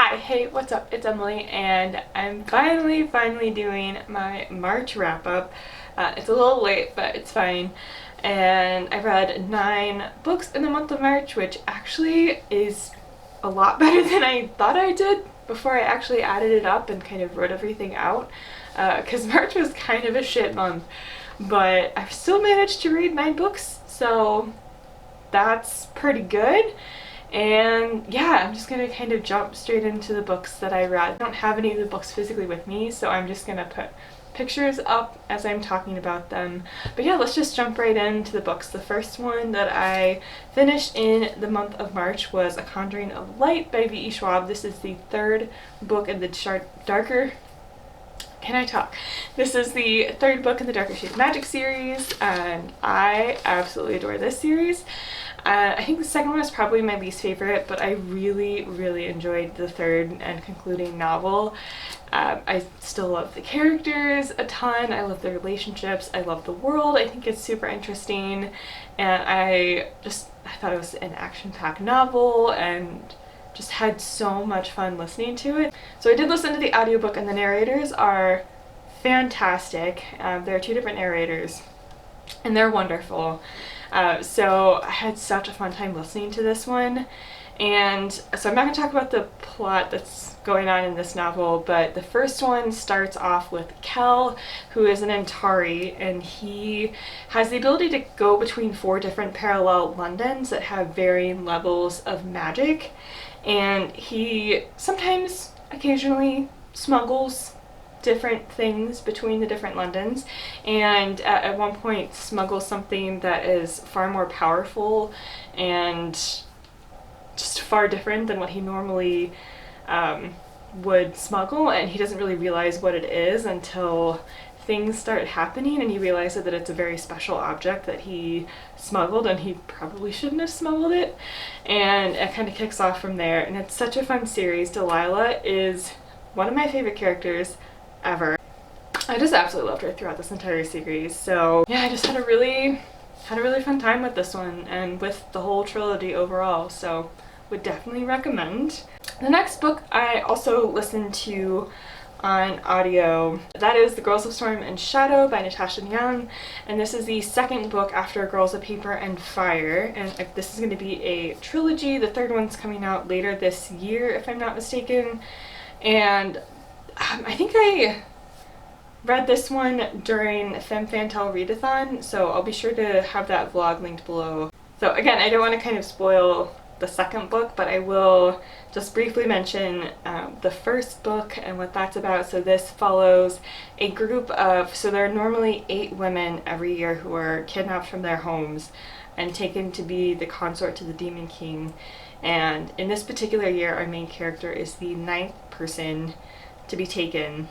Hi, hey, what's up? It's Emily, and I'm finally doing my March wrap-up. It's a little late, but it's fine. And I read 9 books in the month of March, which actually is a lot better than I thought I did before I actually added it up and kind of wrote everything out. Because March was kind of a shit month, but I've still managed to read 9 books, so that's pretty good. And yeah, I'm just gonna kind of jump straight into the books that I read. I don't have any of the books physically with me, so I'm just gonna put pictures up as I'm talking about them. But yeah, let's just jump right into the books. The first one that I finished in the month of March was A Conjuring of Light by V.E. Schwab. This is the 3rd book in the Darker... Can I talk? This is the 3rd book in the Darker Shade of Magic series, and I absolutely adore this series. I think the second one is probably my least favorite, but I really enjoyed the 3rd and concluding novel. I still love the characters a ton, I love the relationships, I love the world, I think it's super interesting, and I thought it was an action-packed novel and just had so much fun listening to it. So I did listen to the audiobook, and the narrators are fantastic. There are 2 different narrators, and they're wonderful. So I had such a fun time listening to this one. And so I'm not going to talk about the plot that's going on in this novel, but the first one starts off with Kel, who is an Antari, and he has the ability to go between 4 different parallel Londons that have varying levels of magic. And he sometimes, occasionally, smuggles different things between the different Londons, and at one point smuggles something that is far more powerful and just far different than what he normally would smuggle, and he doesn't really realize what it is until things start happening and he realizes that it's a very special object that he smuggled and he probably shouldn't have smuggled it, and it kind of kicks off from there. And it's such a fun series. Delilah is one of my favorite characters ever. I just absolutely loved her throughout this entire series. So yeah, I just had a really fun time with this one and with the whole trilogy overall, so would definitely recommend. The next book I also listened to on audio. That is The Girls of Storm and Shadow by Natasha Young, and this is the 2nd book after Girls of Paper and Fire, and this is going to be a trilogy. The 3rd one's coming out later this year, if I'm not mistaken, and I think I read this one during Femme Fatale Readathon, so I'll be sure to have that vlog linked below. So again, I don't want to kind of spoil the 2nd book, but I will just briefly mention the 1st book and what that's about. So this follows a group of, so there are normally 8 women every year who are kidnapped from their homes and taken to be the consort to the Demon King. And in this particular year, our main character is the 9th person to be taken.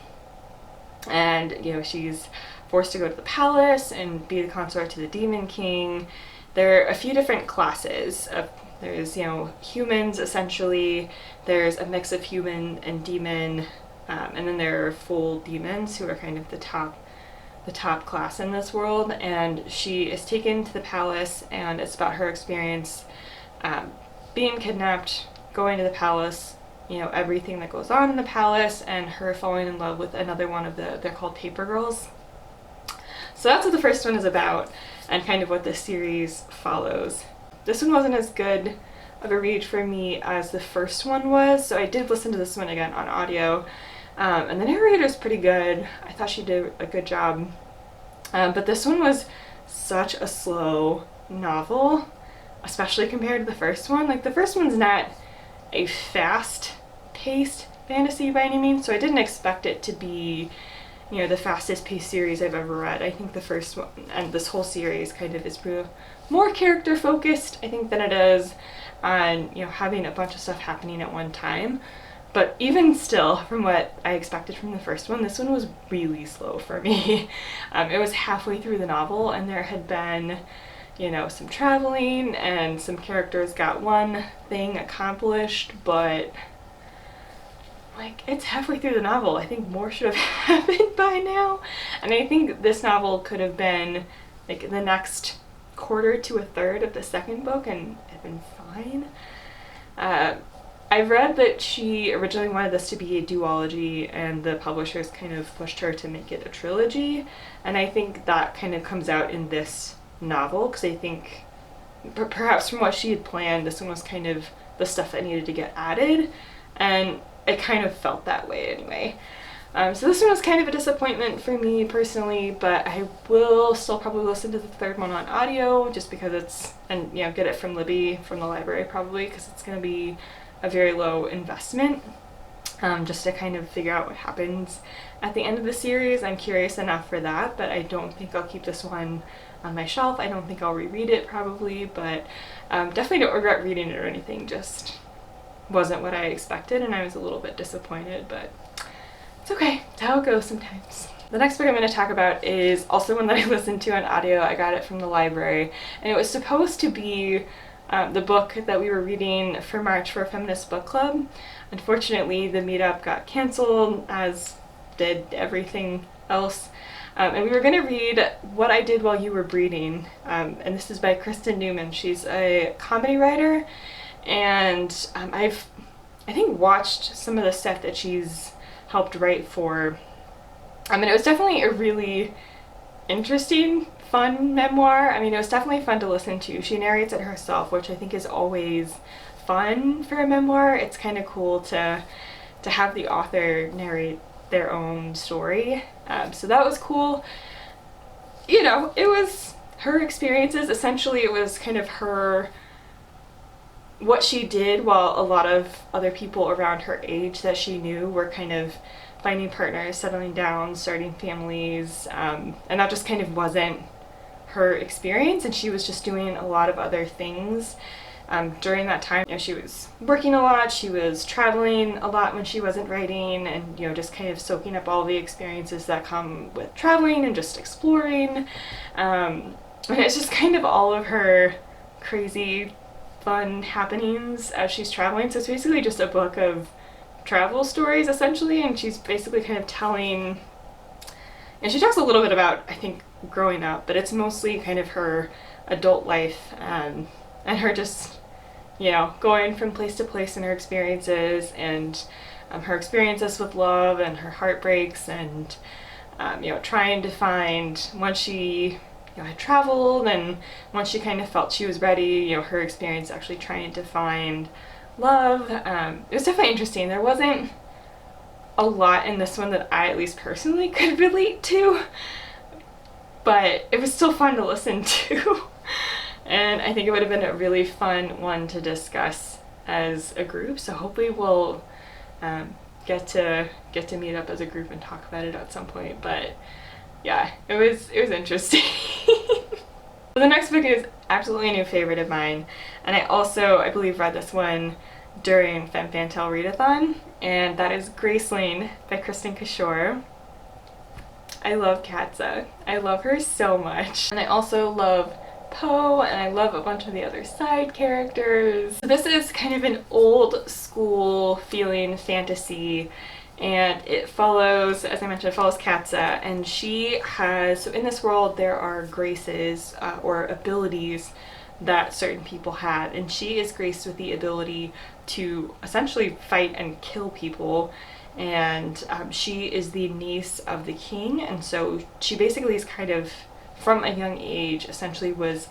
And, you know, she's forced to go to the palace and be the consort to the Demon King. There are a few different classes of, there's, you know, humans essentially, there's a mix of human and demon, and then there are full demons who are kind of the top class in this world. And she is taken to the palace, and it's about her experience being kidnapped, going to the palace, you know, everything that goes on in the palace, and her falling in love with another one of they're called paper girls. So that's what the first one is about, and kind of what this series follows. This one wasn't as good of a read for me as the first one was, so I did listen to this one again on audio, and the narrator's pretty good. I thought she did a good job, but this one was such a slow novel, especially compared to the first one. Like, the first one's not a fast-paced fantasy by any means, so I didn't expect it to be, you know, the fastest paced series I've ever read. I think the first one and this whole series kind of is more character focused, I think, than it is on, you know, having a bunch of stuff happening at one time. But even still, from what I expected from the first one, this one was really slow for me. It was halfway through the novel, and there had been, you know, some traveling, and some characters got one thing accomplished, but like, it's halfway through the novel. I think more should have happened by now. And I think this novel could have been like the next quarter to a third of the 2nd book and have been fine. I've read that she originally wanted this to be a duology and the publishers kind of pushed her to make it a trilogy, and I think that kind of comes out in this novel, because I think perhaps from what she had planned, this one was kind of the stuff that needed to get added, and it kind of felt that way anyway. So this one was kind of a disappointment for me personally, but I will still probably listen to the third one on audio just because it's, and you know, get it from Libby from the library probably, because it's going to be a very low investment, just to kind of figure out what happens at the end of the series. I'm curious enough for that, but I don't think I'll keep this one on my shelf. I don't think I'll reread it probably, but definitely don't regret reading it or anything, just wasn't what I expected and I was a little bit disappointed, but it's okay. It's how it goes sometimes. The next book I'm going to talk about is also one that I listened to on audio. I got it from the library, and it was supposed to be the book that we were reading for March for a feminist book club. Unfortunately, the meetup got canceled, as did everything else. And we were going to read What I Did While You Were Breeding, and this is by Kristen Newman. She's a comedy writer, and I think watched some of the stuff that she's helped write for. And it was definitely a really interesting, fun memoir. I mean, it was definitely fun to listen to. She narrates it herself, which I think is always fun for a memoir. It's kind of cool to have the author narrate their own story. So that was cool. You know, it was her experiences. Essentially, it was kind of her, what she did while a lot of other people around her age that she knew were kind of finding partners, settling down, starting families, and that just kind of wasn't her experience, and she was just doing a lot of other things during that time. You know, she was working a lot, she was traveling a lot when she wasn't writing, and you know, just kind of soaking up all the experiences that come with traveling and just exploring. And it's just kind of all of her crazy fun happenings as she's traveling. So it's basically just a book of travel stories essentially, and she's basically kind of telling, and she talks a little bit about, I think, growing up, but it's mostly kind of her adult life, and her just, you know, going from place to place in her experiences, and her experiences with love and her heartbreaks, and you know, trying to find, once she, you know, had traveled and once she kind of felt she was ready, you know, her experience actually trying to find love. It was definitely interesting. There wasn't a lot in this one that I at least personally could relate to, but it was still fun to listen to. And I think it would have been a really fun one to discuss as a group, so hopefully we'll get to meet up as a group and talk about it at some point. But yeah, it was interesting. The next book is absolutely a new favorite of mine, and I also, I believe, read this one during Femme Fatale Readathon, and that is Graceling by Kristen Kishore. I love Katza. I love her so much. And I also love Poe, and I love a bunch of the other side characters. So this is kind of an old school feeling fantasy, and it follows, as I mentioned, it follows Katza, and she has, so in this world there are graces or abilities that certain people have, and she is graced with the ability to essentially fight and kill people, and she is the niece of the king, and so she basically is kind of, from a young age, essentially was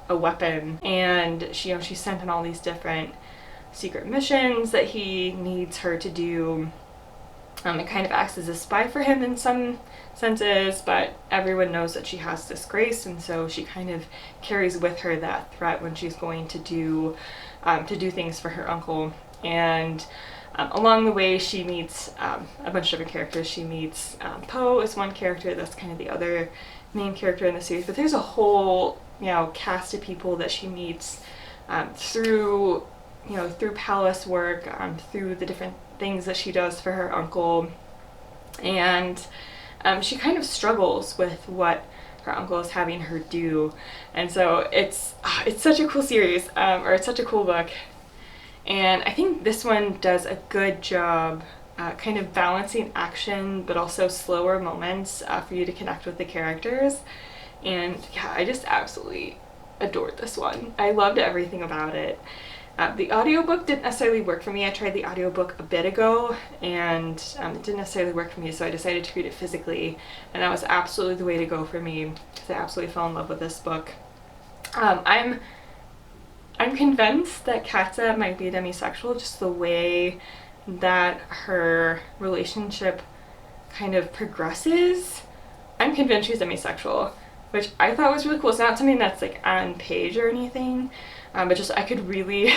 a weapon, and she, you know, she's sent on all these different secret missions that he needs her to do. It kind of acts as a spy for him in some senses, but everyone knows that she has this grace, and so she kind of carries with her that threat when she's going to do things for her uncle. And along the way she meets a bunch of different characters. She meets Poe is one character that's kind of the other main character in the series, but there's a whole, you know, cast of people that she meets through, you know, through palace work, through the different things that she does for her uncle, and she kind of struggles with what her uncle is having her do. And so it's such a cool series, or it's such a cool book, and I think this one does a good job kind of balancing action but also slower moments for you to connect with the characters. And yeah, I just absolutely adored this one. I loved everything about it. The audiobook didn't necessarily work for me. I tried the audiobook a bit ago and it didn't necessarily work for me, so I decided to read it physically, and that was absolutely the way to go for me because I absolutely fell in love with this book. I'm convinced that Katza might be demisexual, just the way that her relationship kind of progresses. I'm convinced she's demisexual, which I thought was really cool. It's not something that's like on page or anything, but just I could really,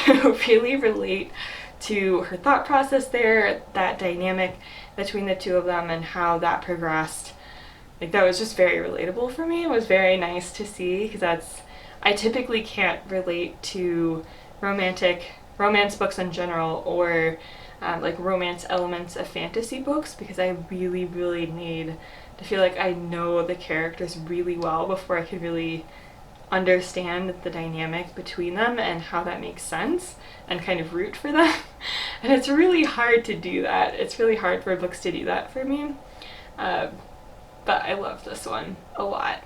really relate to her thought process there, that dynamic between the two of them and how that progressed. Like, that was just very relatable for me. It was very nice to see, because I typically can't relate to romance books in general, or like romance elements of fantasy books, because I really, really need to feel like I know the characters really well before I could really understand the dynamic between them and how that makes sense and kind of root for them. And it's really hard to do that. It's really hard for books to do that for me. But I love this one a lot.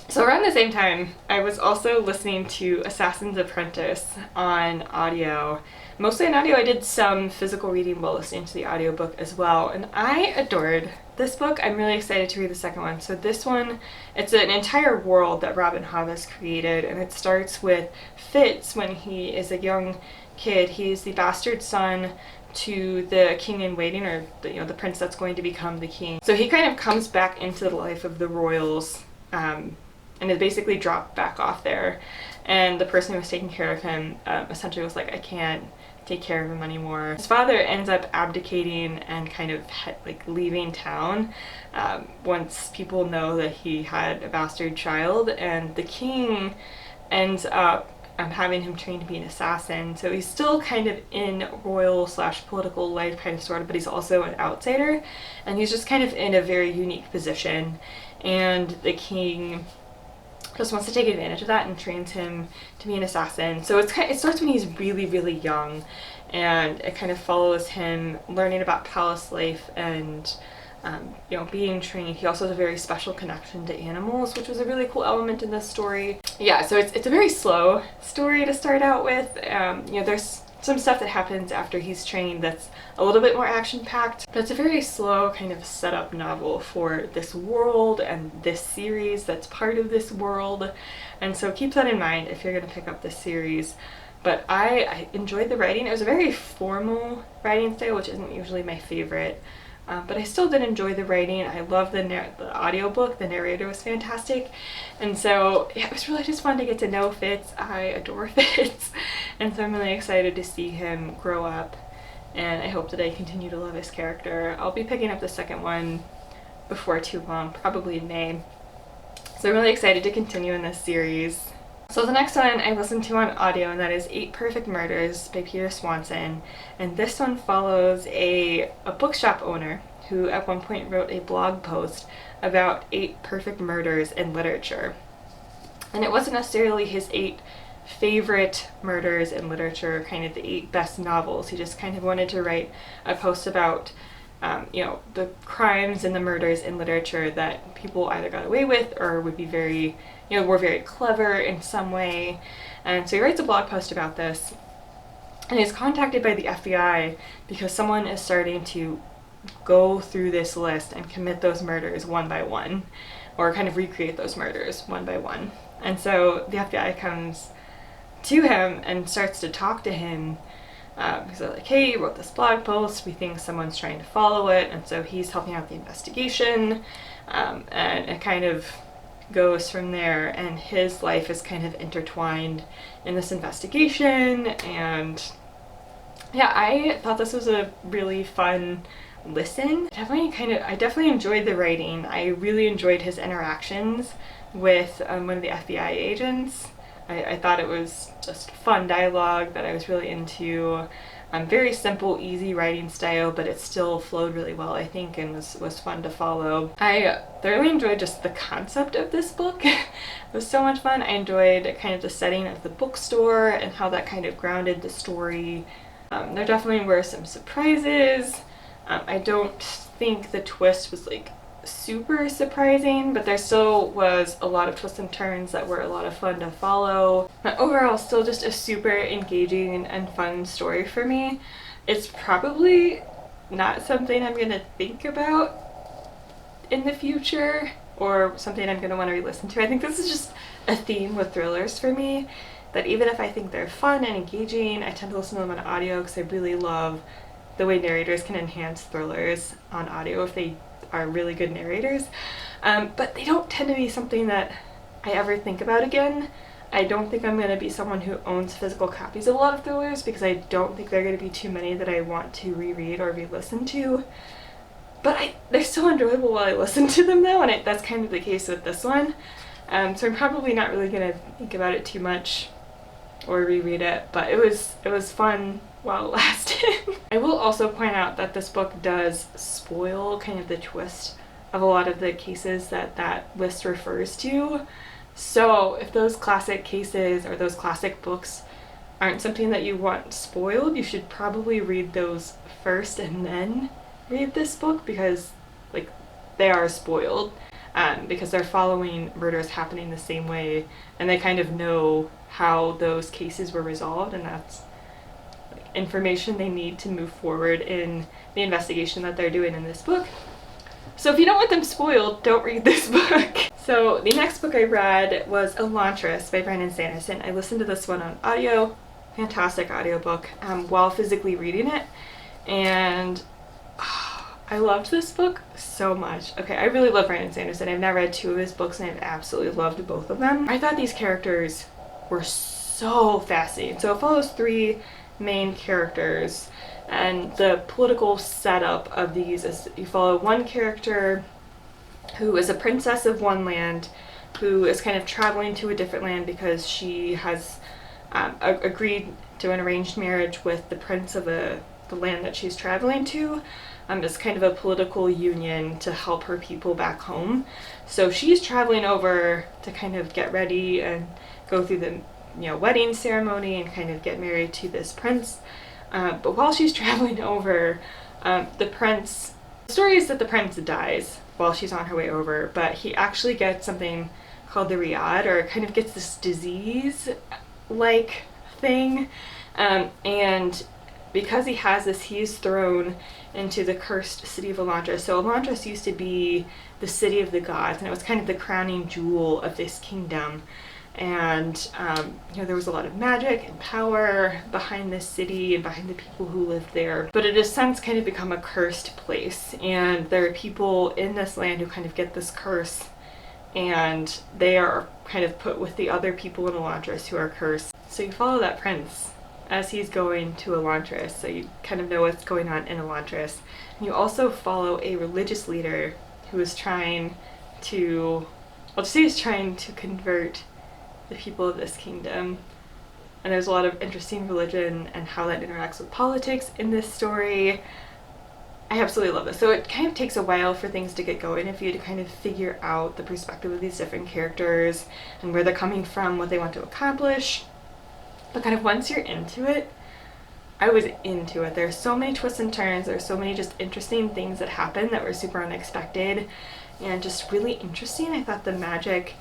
So around the same time, I was also listening to Assassin's Apprentice on audio. Mostly on audio. I did some physical reading while listening to the audiobook as well, and I adored this book. I'm really excited to read the second one. So this one, it's an entire world that Robin Hobb has created, and it starts with Fitz when he is a young kid. He's the bastard son to the king in waiting, or the prince that's going to become the king. So he kind of comes back into the life of the royals, and is basically dropped back off there. And the person who was taking care of him essentially was like, I can't take care of him anymore. His father ends up abdicating and kind of like leaving town once people know that he had a bastard child, and the king ends up having him trained to be an assassin. So he's still kind of in royal / political life, kind of sort of, but he's also an outsider, and he's just kind of in a very unique position, and the king just wants to take advantage of that and trains him to be an assassin. So it starts when he's really, really young, and it kind of follows him learning about palace life and being trained. He also has a very special connection to animals, which was a really cool element in this story. Yeah, so it's a very slow story to start out with. There's some stuff that happens after he's trained that's a little bit more action-packed, but it's a very slow kind of setup novel for this world and this series that's part of this world. And so keep that in mind if you're going to pick up this series. But I enjoyed the writing. It was a very formal writing style, which isn't usually my favorite. But I still did enjoy the writing. I love the audiobook. The narrator was fantastic. And so yeah, it was really just fun to get to know Fitz. I adore Fitz. And so I'm really excited to see him grow up. And I hope that I continue to love his character. I'll be picking up the second one before too long, probably in May. So I'm really excited to continue in this series. So the next one I listened to on audio, and that is 8 Perfect Murders by Peter Swanson. And this one follows a bookshop owner who at one point wrote a blog post about 8 perfect murders in literature. And it wasn't necessarily his 8 favorite murders in literature, kind of the 8 best novels. He just kind of wanted to write a post about the crimes and the murders in literature that people either got away with or would be were very clever in some way. And so he writes a blog post about this, and he's contacted by the FBI because someone is starting to go through this list and commit those murders one by one, or kind of recreate those murders one by one. And so the FBI comes to him and starts to talk to him because they're like, hey, you wrote this blog post, we think someone's trying to follow it. And so he's helping out the investigation, and it kind of goes from there, and his life is kind of intertwined in this investigation. And yeah, I thought this was a really fun listen. I definitely enjoyed the writing. I really enjoyed his interactions with one of the FBI agents. I thought it was just fun dialogue that I was really into. Very simple, easy writing style, but it still flowed really well, I think, and was fun to follow. I thoroughly enjoyed just the concept of this book. It was so much fun. I enjoyed kind of the setting of the bookstore and how that kind of grounded the story. There definitely were some surprises. I don't think the twist was like super surprising, but there still was a lot of twists and turns that were a lot of fun to follow. But overall, still just a super engaging and fun story for me. It's probably not something I'm gonna think about in the future or something I'm gonna want to re-listen to. I think this is just a theme with thrillers for me, that even if I think they're fun and engaging, I tend to listen to them on audio because I really love the way narrators can enhance thrillers on audio if they are really good narrators. But they don't tend to be something that I ever think about again. I don't think I'm going to be someone who owns physical copies of a lot of thrillers because I don't think there are going to be too many that I want to reread or re-listen to. But they're still enjoyable while I listen to them though, and that's kind of the case with this one. So I'm probably not really going to think about it too much or reread it, but it was fun while it lasted. I will also point out that this book does spoil kind of the twist of a lot of the cases that list refers to. So if those classic cases or those classic books aren't something that you want spoiled, you should probably read those first and then read this book, because like they are spoiled, because they're following murders happening the same way, and they kind of know how those cases were resolved, and that's like information they need to move forward in the investigation that they're doing in this book. So if you don't want them spoiled, don't read this book. So the next book I read was Elantris by Brandon Sanderson. I listened to this one on audio, fantastic audiobook, while physically reading it, and I loved this book so much. Okay, I really love Brandon Sanderson. I've now read 2 of his books and I've absolutely loved both of them. I thought these characters were so fascinating. So it follows 3 main characters, and the political setup of these is you follow one character who is a princess of one land who is kind of traveling to a different land because she has agreed to an arranged marriage with the prince of the land that she's traveling to. It's kind of a political union to help her people back home. So she's traveling over to kind of get ready and go through the wedding ceremony and kind of get married to this prince. But while she's traveling over, the story is that the prince dies while she's on her way over, but he actually gets something called the riad, or kind of gets this disease-like thing, and because he has this, he's thrown into the cursed city of Elantris. So Elantris used to be the city of the gods, and it was kind of the crowning jewel of this kingdom. And there was a lot of magic and power behind this city and behind the people who lived there. But it has since kind of become a cursed place, and there are people in this land who kind of get this curse, and they are kind of put with the other people in Elantris who are cursed. So you follow that prince as he's going to Elantris, so you kind of know what's going on in Elantris. And you also follow a religious leader who is trying to, I'll just say he's trying to convert the people of this kingdom. And there's a lot of interesting religion and how that interacts with politics in this story. I absolutely love this. So it kind of takes a while for things to get going, if you to kind of figure out the perspective of these different characters and where they're coming from, what they want to accomplish. But kind of once you're into it, I was into it. There's so many twists and turns. There's so many just interesting things that happen that were super unexpected and just really interesting. I thought the magic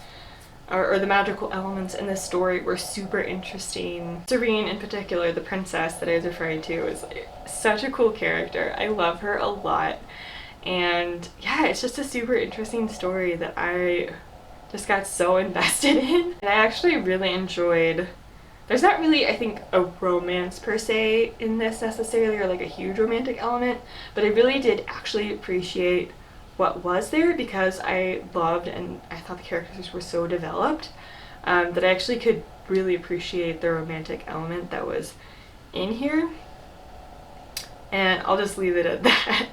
or the magical elements in this story were super interesting. Serene in particular, the princess that I was referring to, is such a cool character. I love her a lot. And yeah, it's just a super interesting story that I just got so invested in. And I actually really enjoyed. There's not really, I think, a romance per se in this necessarily, or like a huge romantic element, but I really did actually appreciate what was there, because I loved and I thought the characters were so developed that I actually could really appreciate the romantic element that was in here. And I'll just leave it at that.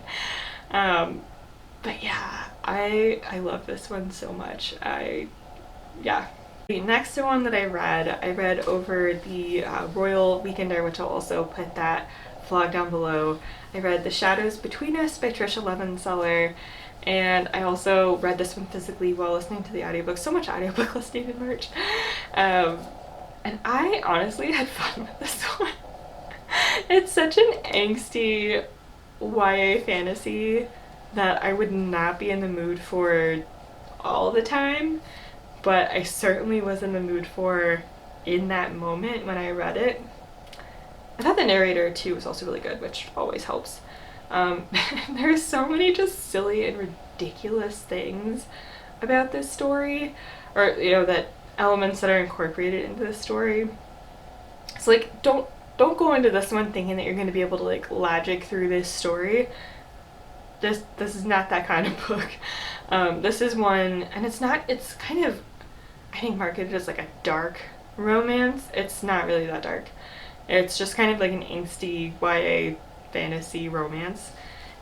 But yeah, I love this one so much. Yeah. The next one that I read over the Royal Weekender, which I'll also put that vlog down below. I read The Shadows Between Us by Trisha Levenseller, and I also read this one physically while listening to the audiobook. So much audiobook listening in March. And I honestly had fun with this one. It's such an angsty YA fantasy that I would not be in the mood for all the time, but I certainly was in the mood for in that moment when I read it. I thought the narrator too was also really good, which always helps. There's so many just silly and ridiculous things about this story, or that elements that are incorporated into the story. So like, don't go into this one thinking that you're going to be able to like logic through this story. This is not that kind of book. This is one, and it's kind of, I think, marketed as like a dark romance. It's not really that dark. It's just kind of like an angsty YA fantasy romance.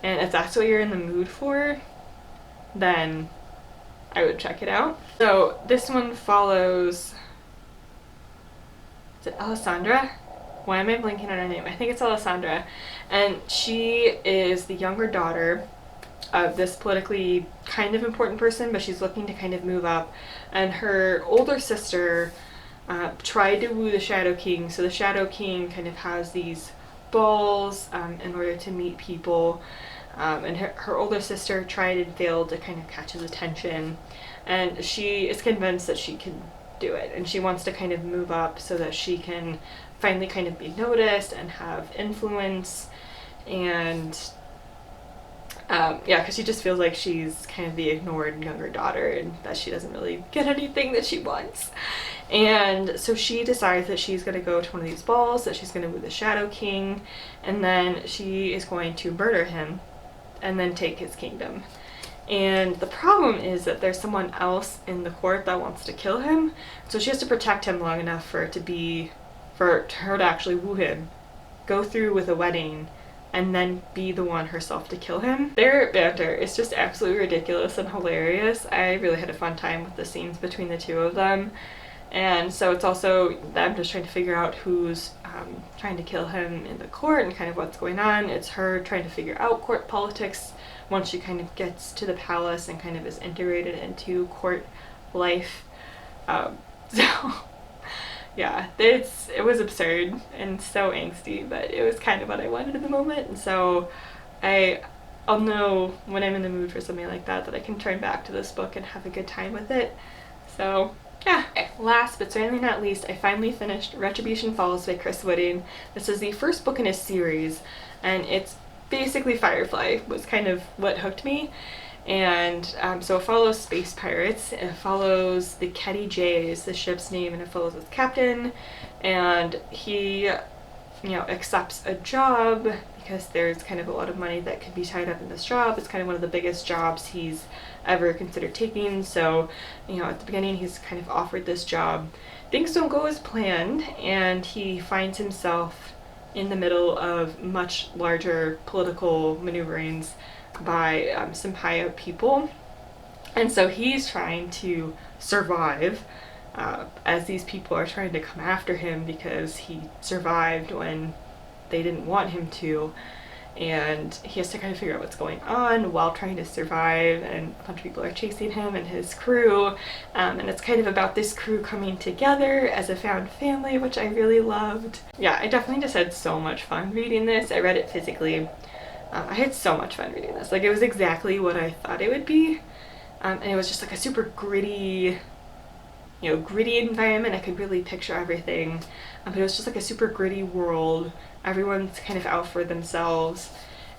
And if that's what you're in the mood for, then I would check it out. So this one follows, is it Alessandra? Why am I blanking on her name? I think it's Alessandra. And she is the younger daughter of this politically kind of important person, but she's looking to kind of move up. And her older sister tried to woo the Shadow King. So the Shadow King kind of has these balls in order to meet people. And her older sister tried and failed to kind of catch his attention. And she is convinced that she can do it. And she wants to kind of move up so that she can finally kind of be noticed and have influence. And yeah, because she just feels like she's kind of the ignored younger daughter and that she doesn't really get anything that she wants. And so she decides that she's going to go to one of these balls, that she's going to woo the Shadow King, and then she is going to murder him and then take his kingdom. And the problem is that there's someone else in the court that wants to kill him, so she has to protect him long enough for her to actually woo him, go through with a wedding, and then be the one herself to kill him. Their banter is just absolutely ridiculous and hilarious. I really had a fun time with the scenes between the two of them. And so it's also them just trying to figure out who's trying to kill him in the court and kind of what's going on. It's her trying to figure out court politics once she kind of gets to the palace and kind of is integrated into court life. So yeah, it was absurd and so angsty, but it was kind of what I wanted at the moment. And so I'll know when I'm in the mood for something like that I can turn back to this book and have a good time with it. So yeah. Last but certainly not least, I finally finished Retribution Falls by Chris Whitting. This is the first book in a series, and it's basically Firefly was kind of what hooked me. And so it follows space pirates. It follows the Ketty Jays, the ship's name, and it follows its captain. And he, accepts a job because there's kind of a lot of money that could be tied up in this job. It's kind of one of the biggest jobs he's ever considered taking. So, at the beginning he's kind of offered this job. Things don't go as planned, and he finds himself in the middle of much larger political maneuverings by some high up people. And so he's trying to survive as these people are trying to come after him because he survived when they didn't want him to. And he has to kind of figure out what's going on while trying to survive, and a bunch of people are chasing him and his crew, and it's kind of about this crew coming together as a found family, which I really loved. Yeah, I definitely just had so much fun reading this. I read it physically. I had so much fun reading this. Like, it was exactly what I thought it would be, and it was just like a super gritty environment. I could really picture everything, but it was just like a super gritty world. Everyone's kind of out for themselves,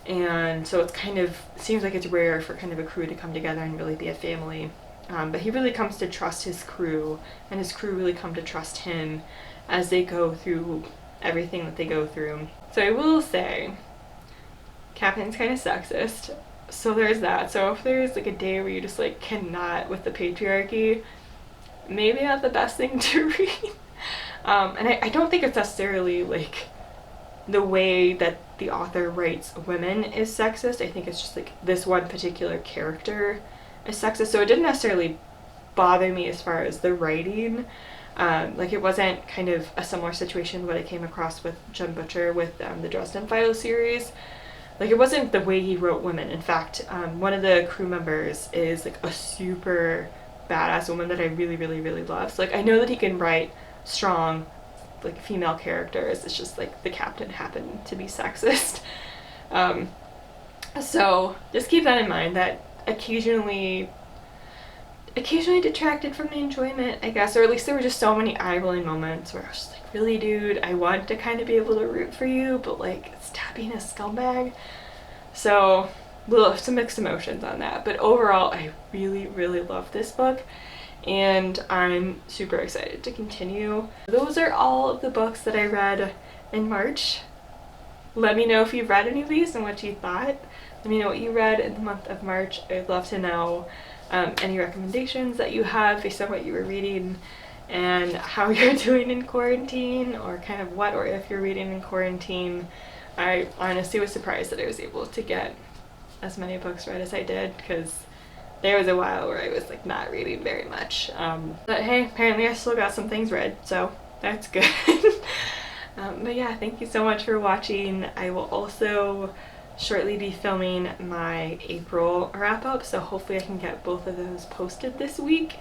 and so it's kind of seems like it's rare for kind of a crew to come together and really be a family. But he really comes to trust his crew, and his crew really come to trust him as they go through everything that they go through. So I will say, Captain's kind of sexist, so there's that. So if there's like a day where you just like cannot with the patriarchy, maybe not the best thing to read. And I don't think it's necessarily like the way that the author writes women is sexist. I think it's just like this one particular character is sexist. So it didn't necessarily bother me as far as the writing. Like, it wasn't kind of a similar situation to what I came across with Jen Butcher with the Dresden Files series. Like, it wasn't the way he wrote women. In fact, one of the crew members is like a super badass woman that I really, really, really love. So like, I know that he can write strong, like, female characters. It's just like the captain happened to be sexist. So just keep that in mind, that occasionally detracted from the enjoyment, I guess, or at least there were just so many eye-rolling moments where I was just like, really, dude, I want to kind of be able to root for you, but like, stop being a scumbag. So some mixed emotions on that, but overall I really, really love this book and I'm super excited to continue. Those are all of the books that I read in March. Let me know if you've read any of these and what you thought. Let me know what you read in the month of March. I'd love to know any recommendations that you have based on what you were reading and how you're doing in quarantine, or kind of what or if you're reading in quarantine. I honestly was surprised that I was able to get as many books read as I did, because there was a while where I was like not reading very much. But hey, apparently I still got some things read, so that's good. But yeah, thank you so much for watching. I will also shortly be filming my April wrap-up, so hopefully I can get both of those posted this week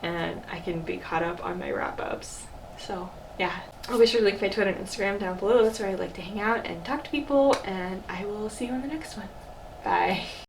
and I can be caught up on my wrap-ups. So yeah, I'll be sure to link my Twitter and Instagram down below. That's where I like to hang out and talk to people, and I will see you on the next one. Bye.